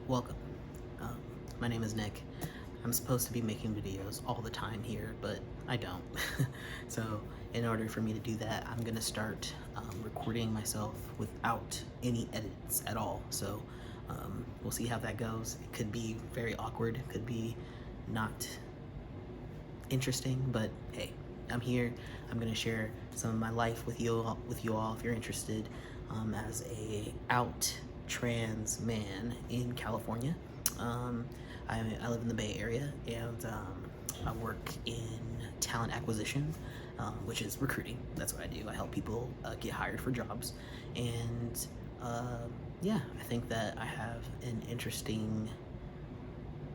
Welcome. Um, my name is Nick. I'm supposed to be making videos all the time here, but I don't. So in order for me to do that, I'm gonna start recording myself without any edits at all. So we'll see how that goes. It could be very awkward, it could be not interesting, but hey, I'm here. I'm gonna share some of my life with you all if you're interested. As a out trans man in California. I live in the Bay Area, and I work in talent acquisition, which is recruiting. That's what I do. I help people get hired for jobs, and yeah, I think that I have an interesting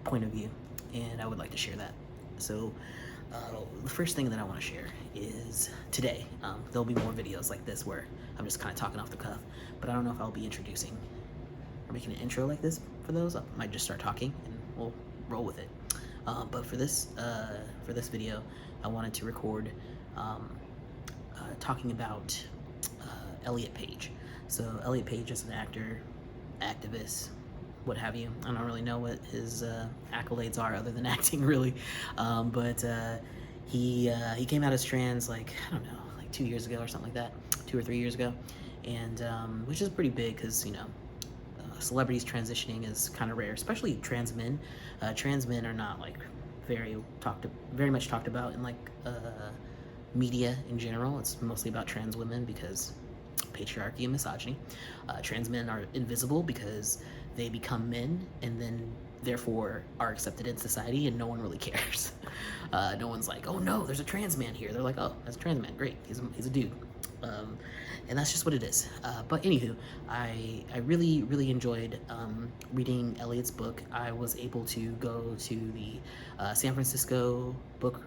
point of view, and I would like to share that. So the first thing that I want to share is today. There'll be more videos like this where I'm just kind of talking off the cuff, but I don't know if I'll be introducing or making an intro like this for those. I might just start talking and we'll roll with it. But for this video, I wanted to record talking about Elliot Page. So Elliot Page is an actor, activist, what have you. I don't really know what his accolades are other than acting, really. But he came out as trans, like, I don't know, like 2 years ago or something like that, 2 or 3 years ago, and which is pretty big because, you know, celebrities transitioning is kind of rare, especially trans men. Trans men are not like very much talked about in like media in general. It's mostly about trans women because patriarchy and misogyny. Trans men are invisible because they become men and then therefore are accepted in society and no one really cares. No one's like, oh no, there's a trans man here. They're like, oh, that's a trans man, great, he's a dude. And that's just what it is. But anywho, I really enjoyed reading Elliot's book. I was able to go to the San Francisco book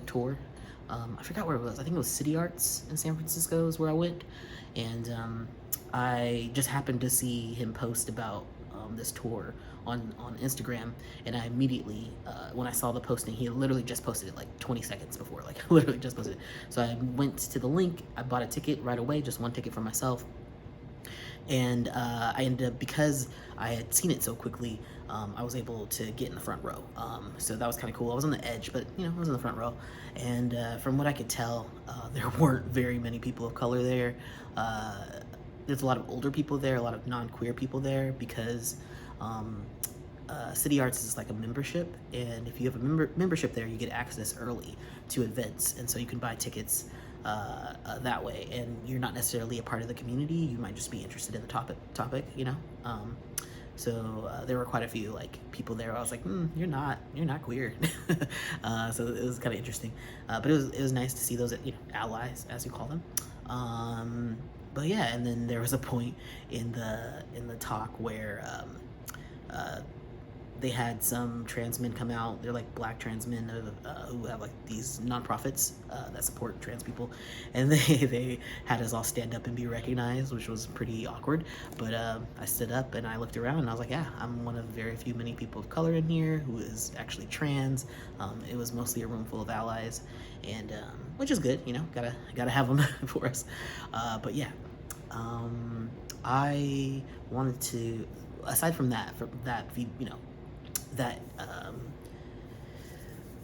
tour. I forgot where it was. I think it was City Arts in San Francisco is where I went. And I just happened to see him post about this tour on Instagram, and I immediately, when I saw the posting, he literally just posted it like 20 seconds before, like literally just posted it. So I went to the link, I bought a ticket right away, just one ticket for myself. And I ended up, because I had seen it so quickly, I was able to get in the front row. So that was kind of cool. I was on the edge, but you know, I was in the front row. And from what I could tell, there weren't very many people of color there. There's a lot of older people there, a lot of non-queer people there, because City Arts is like a membership, and if you have a membership there, you get access early to events, and so you can buy tickets that way, and you're not necessarily a part of the community. You might just be interested in the topic, you know. So there were quite a few like people there. I was like, you're not queer. So it was kind of interesting, but it was nice to see those, you know, allies, as you call them. But yeah, and then there was a point in the talk where they had some trans men come out. They're like black trans men who have like these nonprofits that support trans people, and they had us all stand up and be recognized, which was pretty awkward. But I stood up and I looked around and I was like, yeah, I'm one of very many people of color in here who is actually trans. It was mostly a room full of allies, and which is good, you know, gotta have them for us. But yeah, I wanted to, aside from that, you know, that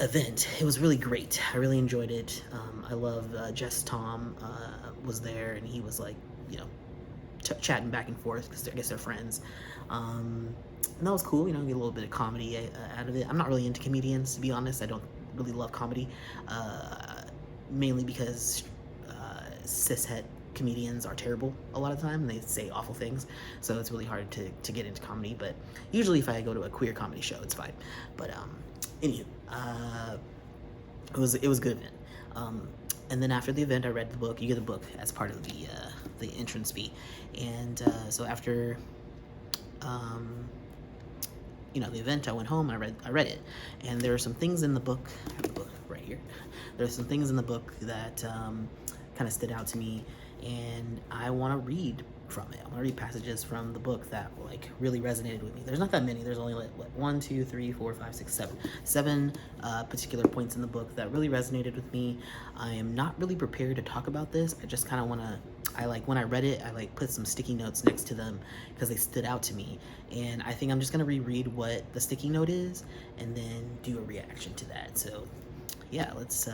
event, it was really great. I really enjoyed it. I love Jess Tom was there, and he was like, you know, chatting back and forth because I guess they're friends. And that was cool, you know, get a little bit of comedy out of it. I'm not really into comedians, to be honest. I don't really love comedy, mainly because cishet comedians are terrible a lot of the time, and they say awful things, so it's really hard to get into comedy. But usually if I go to a queer comedy show, it's fine. But anywho, it was a good event. And then after the event, I read the book. You get the book as part of the entrance fee, and so after you know, the event, I went home, I read it, and there are some things in the book. I have the book right here. There's some things in the book that kind of stood out to me, and I want to read from it. I'm gonna read passages from the book that like really resonated with me. There's not that many. There's only like what, 1, 2, 3, 4, 5, 6, 7, 7 particular points in the book that really resonated with me. I am not really prepared to talk about this. I just kind of want to. When I read it, I like put some sticky notes next to them because they stood out to me. And I think I'm just gonna reread what the sticky note is and then do a reaction to that. So yeah, let's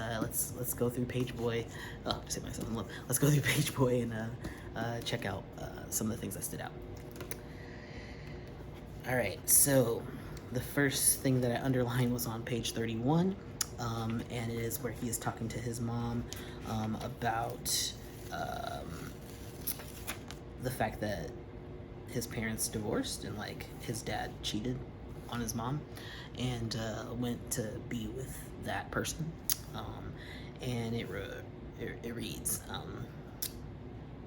go through Pageboy. Oh, just hit myself in love. Let's go through Pageboy and check out some of the things that stood out. All right, so the first thing that I underlined was on page 31, and it is where he is talking to his mom about the fact that his parents divorced and like his dad cheated on his mom and went to be with that person. And it reads,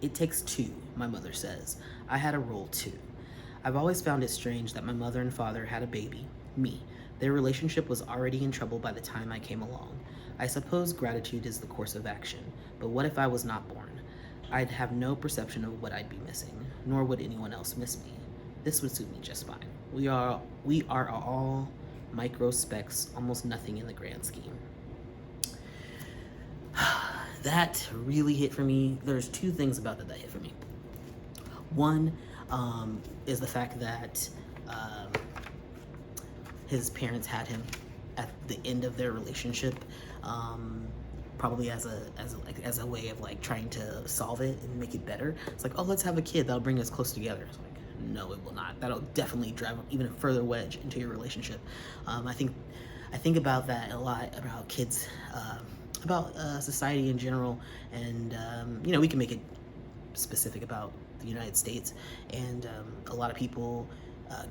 "It takes two, my mother says. I had a role too. I've always found it strange that my mother and father had a baby, me. Their relationship was already in trouble by the time I came along. I suppose gratitude is the course of action, but what if I was not born? I'd have no perception of what I'd be missing, nor would anyone else miss me. This would suit me just fine. We are all micro specks, almost nothing in the grand scheme." That really hit for me. There's two things about that hit for me. One is the fact that his parents had him at the end of their relationship, probably as a way of like trying to solve it and make it better. It's like, oh, let's have a kid that'll bring us close together. It's like, no, it will not. That'll definitely drive even a further wedge into your relationship. I think about that a lot, about kids, about society in general, and we can make it specific about the United States. And a lot of people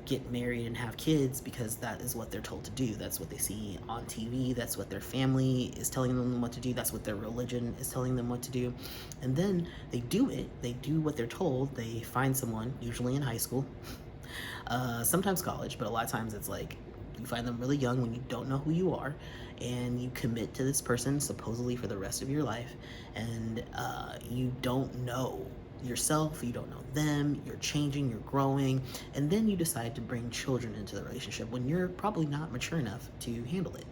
get married and have kids because that is what they're told to do. That's what they see on TV. That's what their family is telling them what to do. That's what their religion is telling them what to do. And then they do it. They do what they're told. They find someone, usually in high school, sometimes college, but a lot of times it's like you find them really young when you don't know who you are, and you commit to this person supposedly for the rest of your life, and you don't know yourself, you don't know them, you're changing, you're growing, and then you decide to bring children into the relationship when you're probably not mature enough to handle it.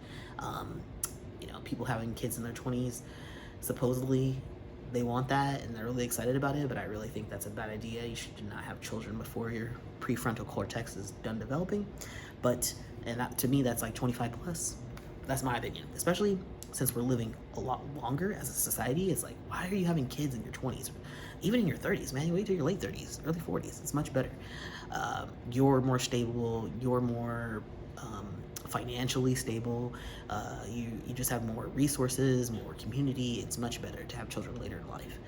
People having kids in their 20s, supposedly they want that and they're really excited about it, but I really think that's a bad idea. You should not have children before your prefrontal cortex is done developing. And that, to me, that's like 25 plus. That's my opinion, especially since we're living a lot longer as a society. It's like, why are you having kids in your 20s? Even in your 30s, man, you wait till your late 30s, early 40s. It's much better. You're more stable. You're more financially stable. You just have more resources, more community. It's much better to have children later in life.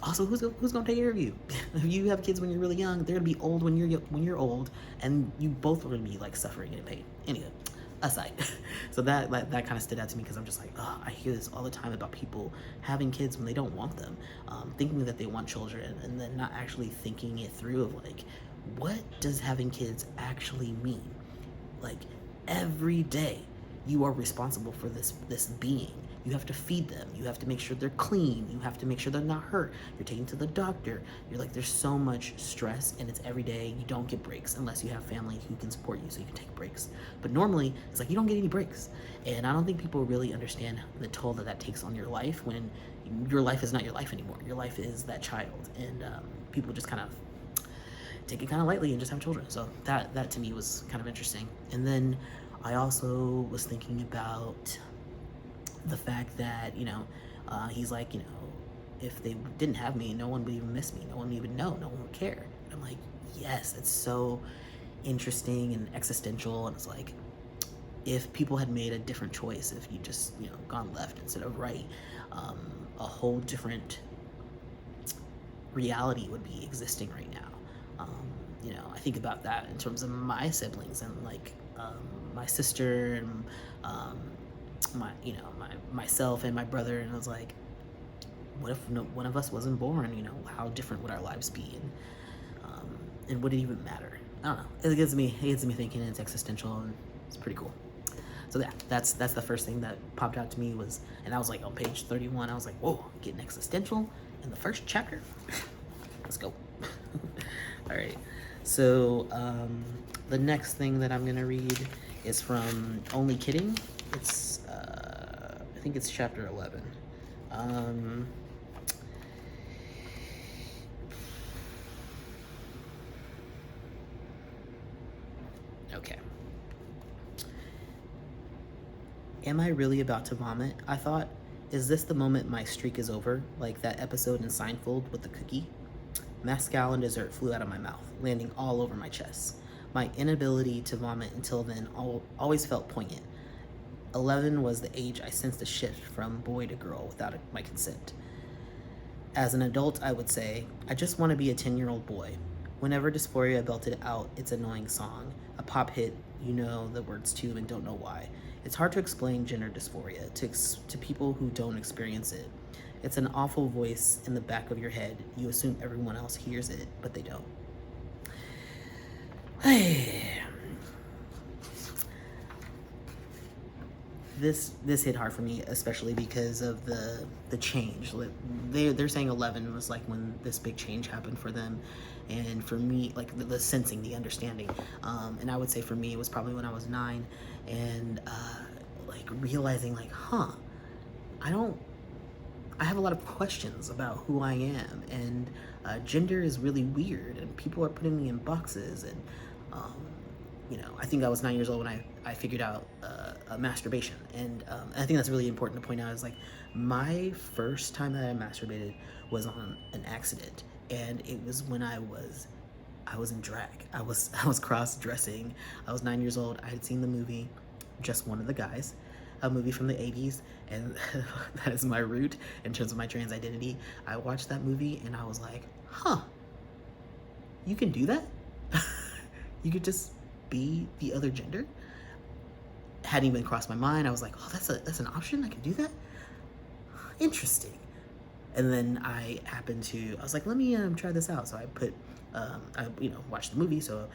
Also, who's gonna take care of you? If you have kids when you're really young, they're gonna be old when you're old, and you both are gonna be like suffering and in pain. Anyway, aside. So that kind of stood out to me because I'm just like, oh, I hear this all the time about people having kids when they don't want them, thinking that they want children, and then not actually thinking it through of like, what does having kids actually mean? Like, every day you are responsible for this being. You have to feed them. You have to make sure they're clean. You have to make sure they're not hurt. You're taking to the doctor. You're like, there's so much stress, and it's every day. You don't get breaks unless you have family who can support you so you can take breaks. But normally, it's like you don't get any breaks. And I don't think people really understand the toll that takes on your life when your life is not your life anymore. Your life is that child. And people just kind of take it kind of lightly and just have children. So that to me was kind of interesting. And then I also was thinking about the fact that, he's like, if they didn't have me, no one would even miss me. No one would even know. No one would care. And I'm like, yes, it's so interesting and existential. And it's like, if people had made a different choice, if you just, gone left instead of right, a whole different reality would be existing right now. I think about that in terms of my siblings and like my sister and myself and my brother, and I was like, what if one of us wasn't born? How different would our lives be, and would it even matter? I don't know. It gets me thinking, and it's existential, and it's pretty cool. So yeah, that's the first thing that popped out to me was, and I was like on page 31. I was like, whoa, getting existential in the first chapter. Let's go. All right. So the next thing that I'm gonna read is from Only Kidding. It's I think it's chapter 11. Okay. Am I really about to vomit? I thought, is this the moment my streak is over, like that episode in Seinfeld with the cookie? Mescal and dessert flew out of my mouth, landing all over my chest. My inability to vomit until then always felt poignant. 11 was the age I sensed a shift from boy to girl without my consent. As an adult, I would say, I just want to be a 10-year-old boy. Whenever Dysphoria belted out its annoying song, a pop hit you know the words to and don't know why. It's hard to explain gender dysphoria to people who don't experience it. It's an awful voice in the back of your head. You assume everyone else hears it, but they don't. This hit hard for me, especially because of the change. They're saying 11 was like when this big change happened for them, and for me, like the sensing, the understanding, and I would say for me it was probably when I was 9, and like realizing like, I have a lot of questions about who I am, and gender is really weird, and people are putting me in boxes, and I think I was 9 years old when I figured out masturbation, and I think that's really important to point out. Is like my first time that I masturbated was on an accident, and it was when I was in drag. I was cross-dressing. I was 9 years old. I had seen the movie Just One of the Guys, a movie from the 80s, and that is my root in terms of my trans identity. I watched that movie and I was like, you can do that? You could just be the other gender? Hadn't even crossed my mind. I was like, that's an option? I can do that? Interesting. And then I was like, let me try this out. So I watched the movie. So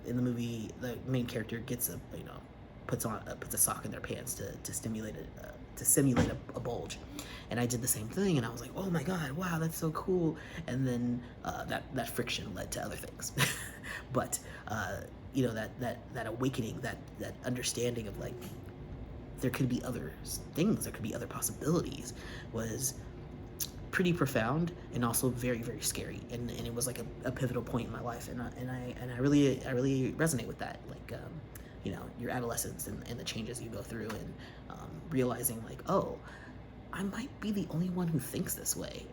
in the movie, the main character gets puts a sock in their pants to simulate a bulge, and I did the same thing, and I was like, oh my god, wow, that's so cool. And then that friction led to other things. But that awakening, that understanding of like there could be other things, there could be other possibilities, was pretty profound and also very, very scary, and it was like a pivotal point in my life, and I really resonate with that, like your adolescence and the changes you go through, and realizing like, oh, I might be the only one who thinks this way,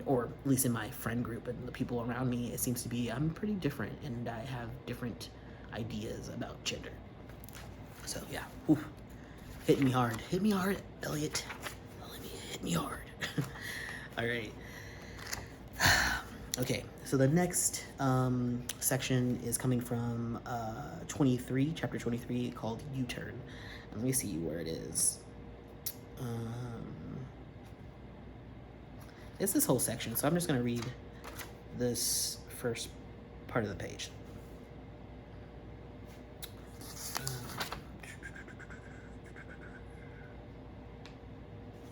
or at least in my friend group and the people around me, it seems to be I'm pretty different, and I have different ideas about gender. So yeah, hit me hard, Elliot. Hit me hard. All right. Okay, so the next section is coming from chapter 23, called U-Turn. And let me see where it is. It's this whole section, so I'm just going to read this first part of the page.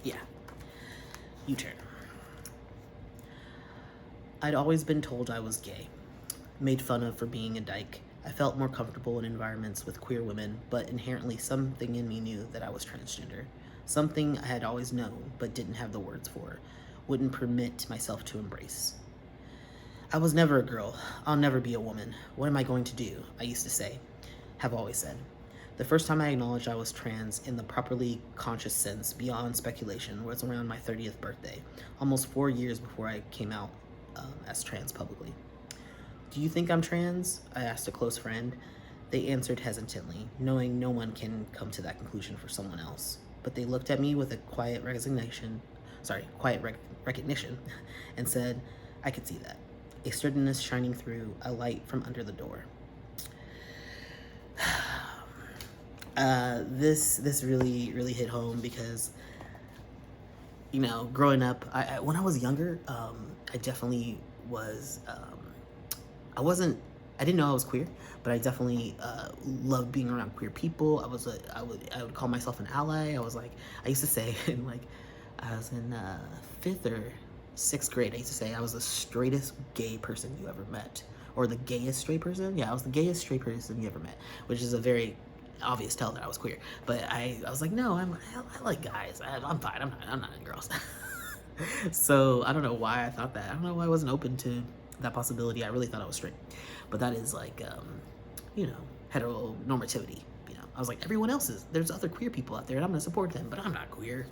Yeah, U-Turn. I'd always been told I was gay, made fun of for being a dyke. I felt more comfortable in environments with queer women, but inherently something in me knew that I was transgender. Something I had always known, but didn't have the words for, wouldn't permit myself to embrace. I was never a girl. I'll never be a woman. What am I going to do? I used to say, have always said. The first time I acknowledged I was trans in the properly conscious sense, beyond speculation, was around my 30th birthday, almost 4 years before I came out as trans publicly. Do you think I'm trans? I asked a close friend. They answered hesitantly, knowing no one can come to that conclusion for someone else. But they looked at me with a quiet recognition, and said, I could see that. A sternness shining through, a light from under the door. This really hit home because, growing up, when I was younger, I definitely was, I didn't know I was queer, but I definitely loved being around queer people. I would call myself an ally. I used to say, I was in 5th or 6th grade, I used to say I was the straightest gay person you ever met. Or the gayest straight person? Yeah, I was the gayest straight person you ever met, which is a very obvious tell that I was queer. But I was like, no, I like guys. I'm fine. I'm not into girls. So I don't know why I thought that. I don't know why I wasn't open to that possibility. I really thought I was straight. But that is like, you know, heteronormativity. You know, I was like, everyone else is. There's other queer people out there, and I'm gonna support them, but I'm not queer.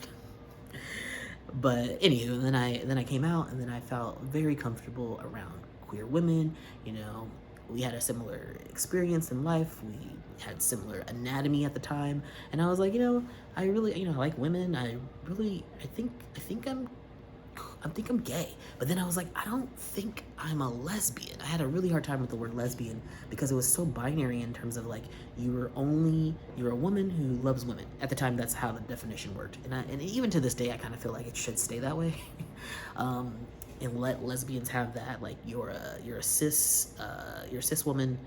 But anywho, then I came out, and then I felt very comfortable around queer women. You know, we had a similar experience in life. We had similar anatomy at the time, and I was like, you know, I really, you know, I like women. I think I'm gay. But then I was like, I don't think I'm a lesbian. I had a really hard time with the word lesbian because it was so binary in terms of like, you're a woman who loves women. At the time, that's how the definition worked. And even to this day, I kind of feel like it should stay that way. And let lesbians have that. Like, you're a cis woman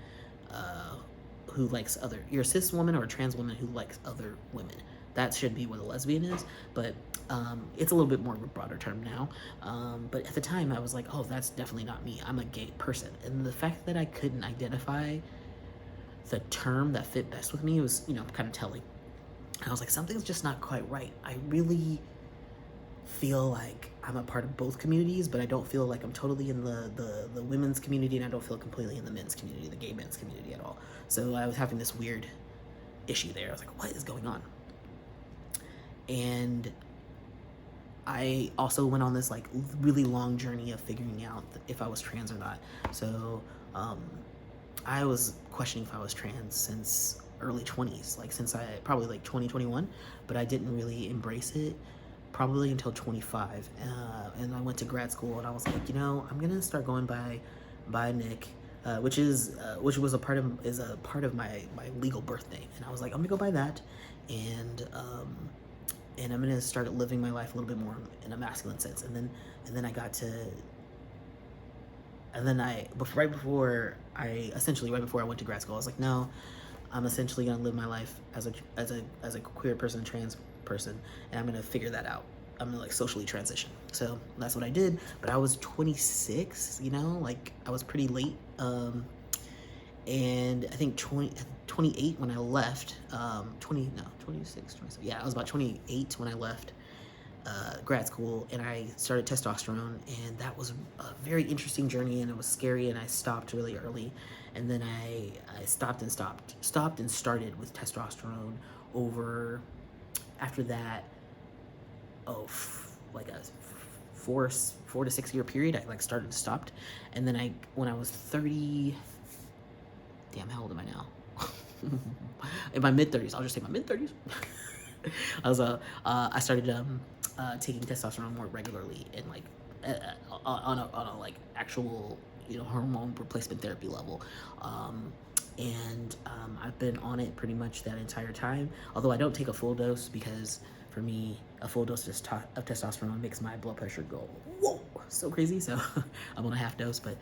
who likes you're a cis woman or a trans woman who likes other women. That should be what a lesbian is, but it's a little bit more of a broader term now. But at the time, I was like, oh, that's definitely not me. I'm a gay person. And the fact that I couldn't identify the term that fit best with me was, you know, kind of telling. And I was like, something's just not quite right. I really feel like I'm a part of both communities, but I don't feel like I'm totally in the women's community, and I don't feel completely in the men's community, the gay men's community at all. So I was having this weird issue there. I was like, what is going on? And I also went on this like really long journey of figuring out if I was trans or not. So I was questioning if I was trans since early 20s, like since probably like 2021, but I didn't really embrace it probably until 25. And I went to grad school, and I was like, you know, I'm gonna start going by Nick, which was a part of my legal birthday. And I was like, I'm gonna go by that, and I'm gonna start living my life a little bit more in a masculine sense. And then I got to, and then right before I went to grad school, I was like, no, I'm essentially gonna live my life as a queer person, trans person, and I'm gonna figure that out. I'm gonna like socially transition. So that's what I did. But I was 26, you know, like I was pretty late. And I think 28 when I left, 26, yeah, I was about 28 when I left grad school, and I started testosterone, and that was a very interesting journey, and it was scary, and I stopped really early, and then I stopped and started with testosterone after that, like a 4 to 6 year period. I like started and stopped, and then when I was 30, damn, how old am I now? In my mid-30s. I'll just say my mid-30s. I started taking testosterone more regularly, and like on a like actual, you know, hormone replacement therapy level. I've been on it pretty much that entire time. Although I don't take a full dose, because for me, a full dose of testosterone makes my blood pressure go, whoa, so crazy. So I'm on a half dose, but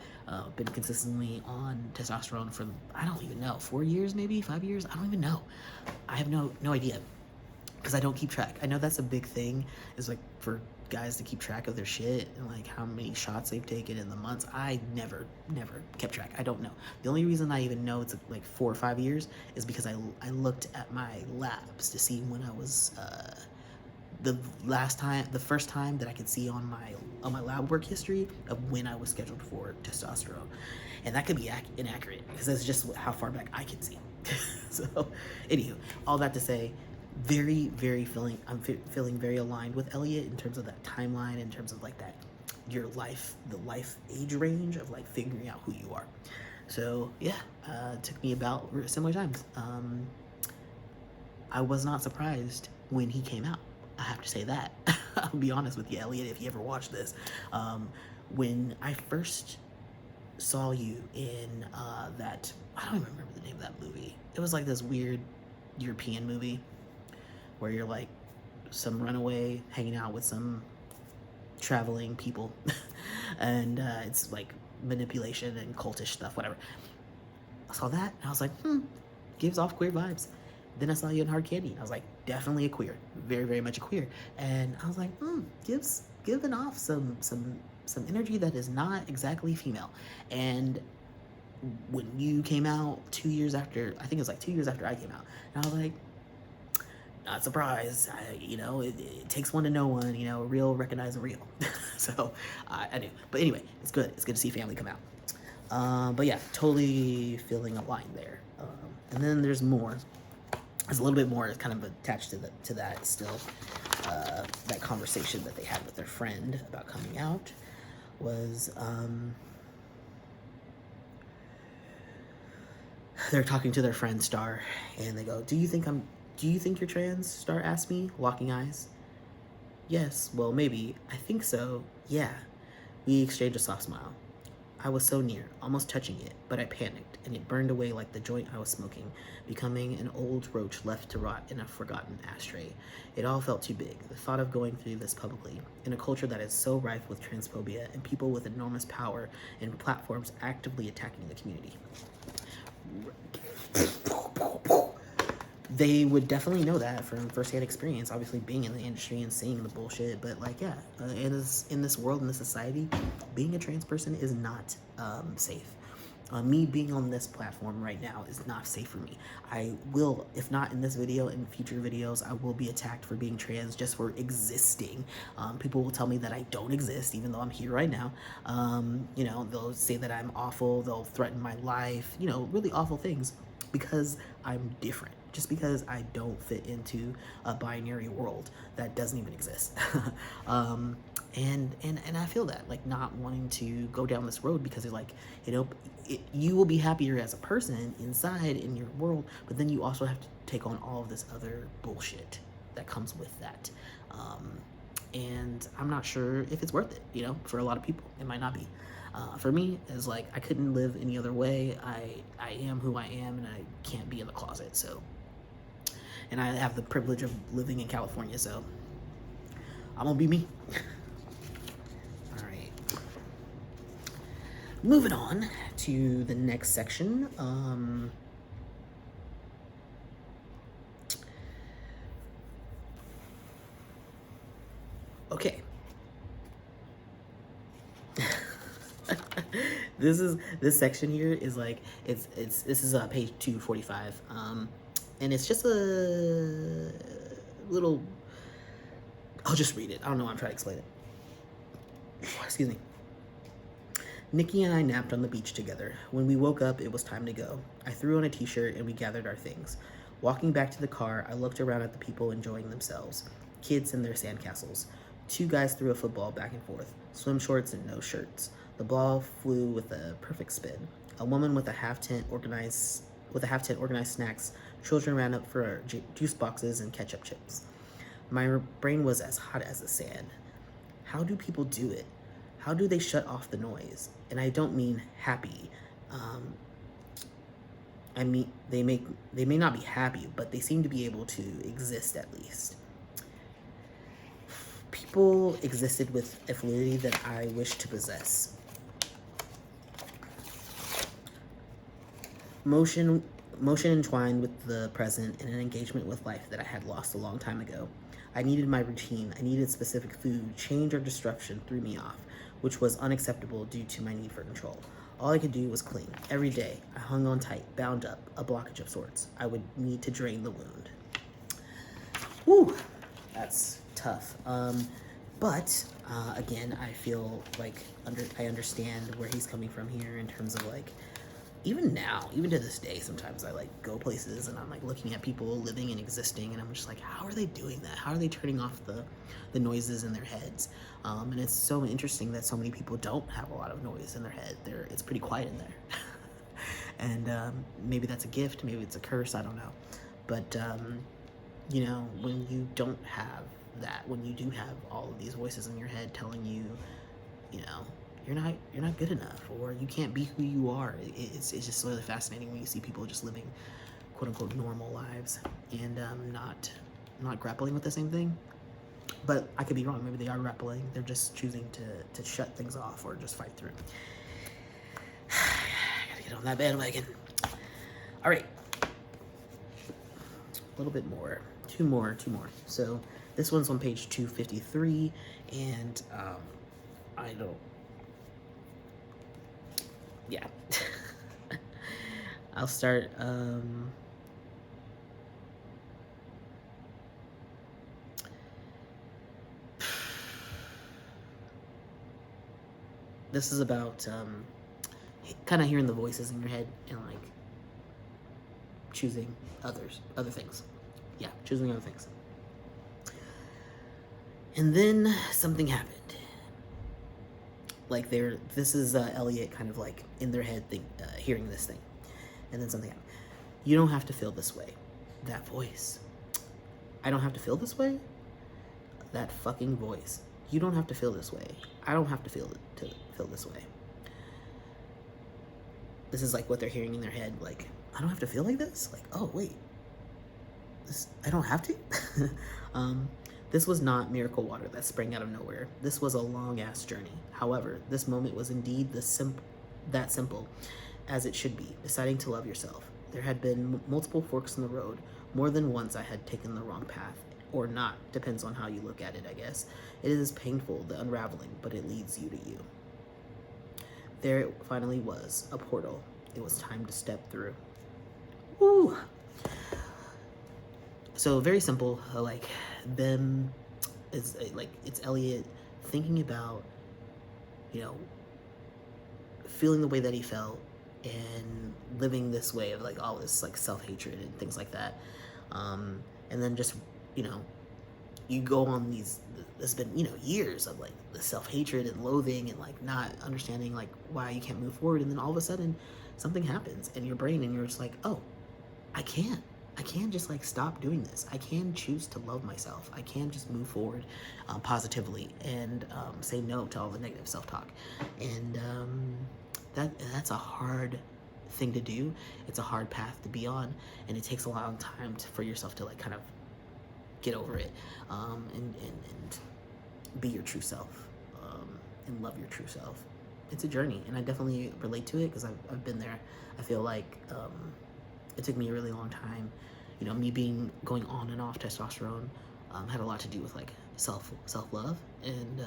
been consistently on testosterone for, I don't even know, 4 years, maybe 5 years. I don't even know. I have no idea, because I don't keep track. I know that's a big thing, is like for guys to keep track of their shit and like how many shots they've taken in the months. I never kept track. I don't know. The only reason I even know it's like 4 or 5 years is because I looked at my labs to see when I was the first time that I could see on my lab work history of when I was scheduled for testosterone. And that could be inaccurate, because that's just how far back I can see. So anywho, all that to say, I'm feeling very aligned with Elliot in terms of that timeline, in terms of like that, the life age range of like figuring out who you are. So yeah, it took me about similar times. I was not surprised when he came out. I have to say that. I'll be honest with you, Elliot, if you ever watch this. When I first saw you in that, I don't even remember the name of that movie. It was like this weird European movie where you're like some runaway hanging out with some traveling people. And it's like manipulation and cultish stuff, whatever. I saw that, and I was like, gives off queer vibes. Then I saw you in Hard Candy, and I was like, definitely a queer, very, very much a queer. And I was like, gives giving off some energy that is not exactly female. And when you came out 2 years after, I think it was like 2 years after I came out, and I was like, not surprised. It takes one to know one. Real recognize a real. So I do. But anyway, it's good. It's good to see family come out. But yeah, totally feeling aligned there. And then there's more. There's a little bit more kind of attached to that still. That conversation that they had with their friend about coming out was they're talking to their friend Star, and they go, do you think you're trans? Star asked me, locking eyes. Yes, well, maybe. I think so. Yeah. We exchanged a soft smile. I was so near, almost touching it, but I panicked, and it burned away like the joint I was smoking, becoming an old roach left to rot in a forgotten ashtray. It all felt too big, the thought of going through this publicly, in a culture that is so rife with transphobia and people with enormous power and platforms actively attacking the community. They would definitely know that from firsthand experience, obviously being in the industry and seeing the bullshit. But like, yeah, in this world, in this society, being a trans person is not safe. Me being on this platform right now is not safe for me. I will, if not in this video, in future videos, I will be attacked for being trans, just for existing. People will tell me that I don't exist, even though I'm here right now. They'll say that I'm awful. They'll threaten my life, really awful things because I'm different. Just because I don't fit into a binary world that doesn't even exist. And I feel that, like, not wanting to go down this road because it's like, you will be happier as a person inside in your world, but then you also have to take on all of this other bullshit that comes with that. And I'm not sure if it's worth it, for a lot of people. It might not be. For me, it's like, I couldn't live any other way. I am who I am, and I can't be in the closet, so. And I have the privilege of living in California, so I'm gonna be me. All right. Moving on to the next section. Okay. This section here is like, this is page 245. And it's just a little, I'll just read it. I don't know why I'm trying to explain it. Excuse me. Nikki and I napped on the beach together. When we woke up, it was time to go. I threw on a t-shirt and we gathered our things. Walking back to the car, I looked around at the people enjoying themselves. Kids in their sandcastles. 2 guys threw a football back and forth. Swim shorts and no shirts. The ball flew with a perfect spin. A woman with a half tent organized snacks. Children ran up for juice boxes and ketchup chips. My brain was as hot as the sand. How do people do it? How do they shut off the noise? And I don't mean happy. I mean, they may not be happy, but they seem to be able to exist at least. People existed with a fluidity that I wish to possess. Motion entwined with the present and an engagement with life that I had lost a long time ago. I needed my routine. I needed specific food. Change or disruption threw me off, which was unacceptable due to my need for control. All I could do was cling. Every day, I hung on tight, bound up, a blockage of sorts. I would need to drain the wound. Whew, that's tough. But again, I feel like I understand where he's coming from here in terms of like, even now, even to this day, sometimes I like go places and I'm like looking at people living and existing, and I'm just like, how are they doing that? How are they turning off the noises in their heads? And it's so interesting that so many people don't have a lot of noise in their head. It's pretty quiet in there. And maybe that's a gift, maybe it's a curse, I don't know. But when you don't have that, when you do have all of these voices in your head telling you, you're not good enough, or you can't be who you are. It's just really fascinating when you see people just living quote unquote normal lives and not grappling with the same thing. But I could be wrong. Maybe they are grappling. They're just choosing to shut things off or just fight through. Gotta get on that bandwagon. All right. A little bit more. Two more. So This one's on page 253, and I don't, yeah. I'll start, this is about kind of hearing the voices in your head and like choosing other things. Yeah, choosing other things. And then something happened. Like this is Elliot kind of like in their head hearing this thing. And then something happened. You don't have to feel this way. That voice. I don't have to feel this way? That fucking voice. You don't have to feel this way. I don't have to feel this way. This is like what they're hearing in their head. Like, I don't have to feel like this? Like, oh, wait. I don't have to? This was not miracle water that sprang out of nowhere. This was a long-ass journey. However, this moment was indeed that simple as it should be, deciding to love yourself. There had been multiple forks in the road. More than once I had taken the wrong path. Or not, depends on how you look at it, I guess. It is painful, the unraveling, but it leads you to you. There it finally was, a portal. It was time to step through. Woo! So very simple, like them, it's Elliot thinking about, you know, feeling the way that he felt and living this way of like all this like self-hatred and things like that. And then just, you know, you go on there's been, you know, years of like the self-hatred and loathing and like not understanding like why you can't move forward. And then all of a sudden something happens in your brain and you're just like, oh, I can just like stop doing this. I can choose to love myself. I can just move forward positively and say no to all the negative self-talk. And that's a hard thing to do. It's a hard path to be on, and it takes a long time for yourself to like kind of get over it and be your true self and love your true self. It's a journey, and I definitely relate to it because I've been there. I feel like it took me a really long time. You know, me going on and off testosterone had a lot to do with like self-love and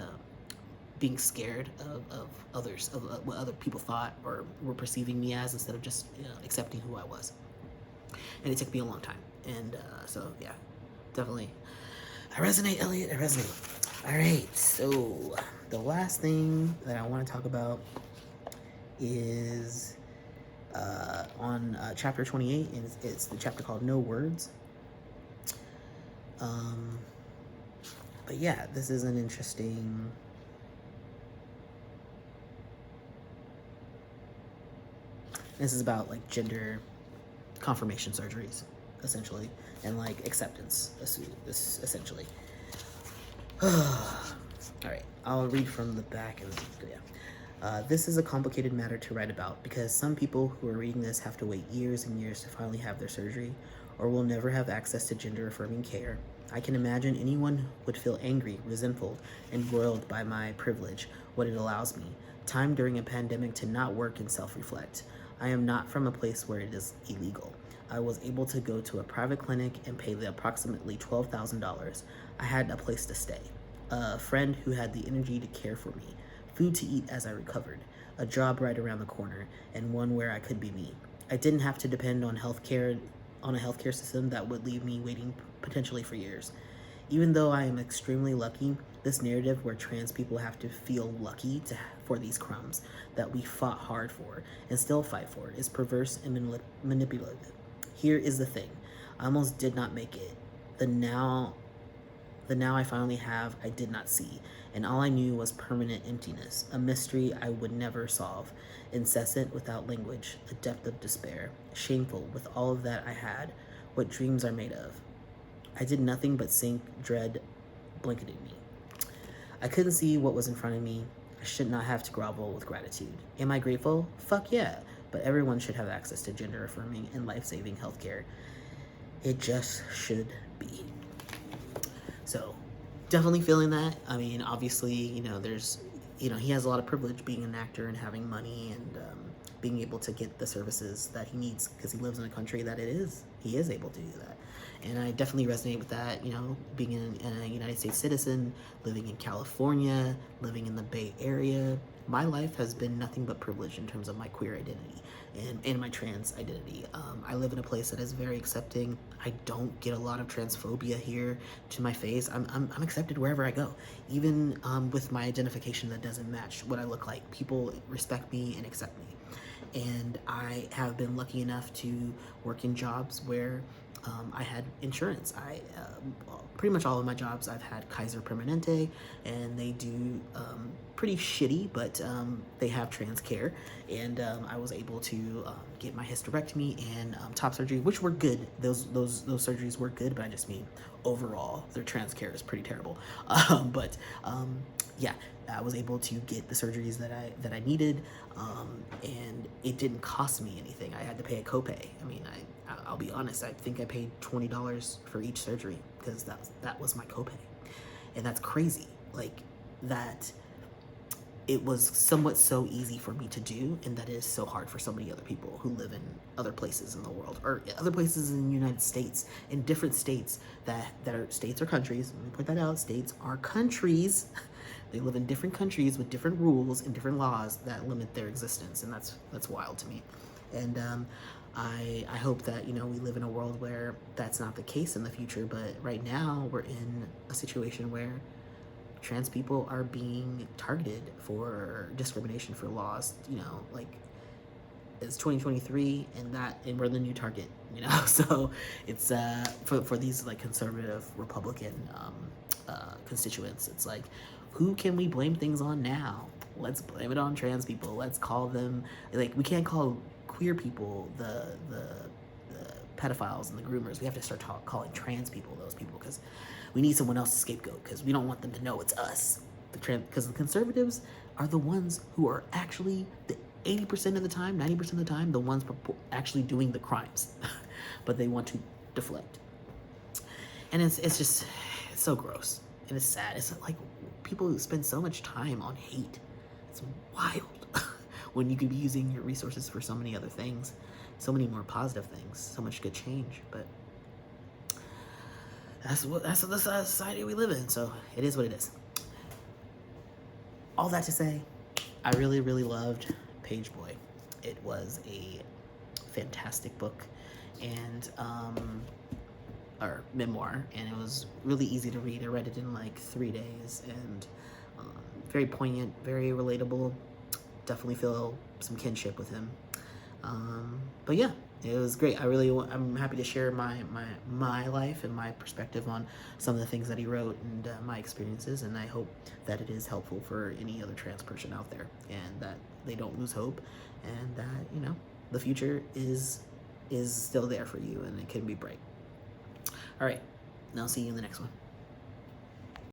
being scared of others, of what other people thought or were perceiving me as, instead of just, you know, accepting who I was. And it took me a long time. And so yeah, definitely. I resonate, Elliot, I resonate. All right, so the last thing that I want to talk about is on chapter 28, and it's the chapter called No Words. But yeah, this is an interesting... This is about like gender confirmation surgeries, essentially, and like acceptance, essentially. All right, I'll read from the back and yeah. This is a complicated matter to write about because some people who are reading this have to wait years and years to finally have their surgery, or will never have access to gender-affirming care. I can imagine anyone would feel angry, resentful, and roiled by my privilege, what it allows me, time during a pandemic, to not work and self-reflect. I am not from a place where it is illegal. I was able to go to a private clinic and pay the approximately $12,000. I had a place to stay, a friend who had the energy to care for me, food to eat as I recovered, a job right around the corner, and one where I could be me. I didn't have to depend on a healthcare system that would leave me waiting potentially for years. Even though I am extremely lucky, this narrative where trans people have to feel lucky for these crumbs that we fought hard for and still fight for is perverse and manipulative. Here is the thing. I almost did not make it. The now I finally have, I did not see, and all I knew was permanent emptiness, a mystery I would never solve, incessant without language, a depth of despair, shameful with all of that I had, what dreams are made of. I did nothing but sink, dread blanketed me. I couldn't see what was in front of me. I should not have to grovel with gratitude. Am I grateful? Fuck yeah. But everyone should have access to gender-affirming and life-saving healthcare. It just should be. So, definitely feeling that. I mean, obviously, you know, he has a lot of privilege being an actor and having money and being able to get the services that he needs because he lives in a country that he is able to do that. And I definitely resonate with that, you know, being a United States citizen, living in California, living in the Bay Area. My life has been nothing but privilege in terms of my queer identity and my trans identity. I live in a place that is very accepting. I don't get a lot of transphobia here to my face. I'm accepted wherever I go, even with my identification that doesn't match what I look like. People respect me and accept me. And I have been lucky enough to work in jobs where I had insurance. Pretty much all of my jobs I've had Kaiser Permanente, and they do pretty shitty, but they have trans care. And I was able to get my hysterectomy and top surgery, which were good. Those surgeries were good, but I just mean overall their trans care is pretty terrible. Yeah, I was able to get the surgeries that I needed, and it didn't cost me anything. I had to pay a copay. I mean, I'll be honest, I think I paid $20 for each surgery because that was my copay. And that's crazy. Like, that it was somewhat so easy for me to do, and that is so hard for so many other people who live in other places in the world, or other places in the United States, in different states that are states or countries. Let me point that out. States are countries. They live in different countries with different rules and different laws that limit their existence, and that's wild to me. And I hope that, you know, we live in a world where that's not the case in the future, but right now we're in a situation where trans people are being targeted for discrimination for laws, you know, like it's 2023 and we're the new target, you know. So it's for these like conservative Republican constituents, it's like, who can we blame things on now? Let's blame it on trans people. Let's call them, like, we can't call queer people the pedophiles and the groomers. We have to start calling trans people those people, because we need someone else to scapegoat, because we don't want them to know it's us. Because the conservatives are the ones who are actually the 80% of the time, 90% of the time, the ones actually doing the crimes. But they want to deflect. And it's just, it's so gross. And it's sad. It's like people spend so much time on hate. It's wild. When you could be using your resources for so many other things, so many more positive things, so much good change. But that's the society we live in. So it is what it is. All that to say, I really, really loved Pageboy. It was a fantastic book and or memoir, and it was really easy to read. I read it in like 3 days, and very poignant, very relatable. Definitely feel some kinship with him. But yeah, it was great. I'm happy to share my life and my perspective on some of the things that he wrote and my experiences, and I hope that it is helpful for any other trans person out there, and that they don't lose hope, and that, you know, the future is still there for you, and it can be bright. All right, and I'll see you in the next one.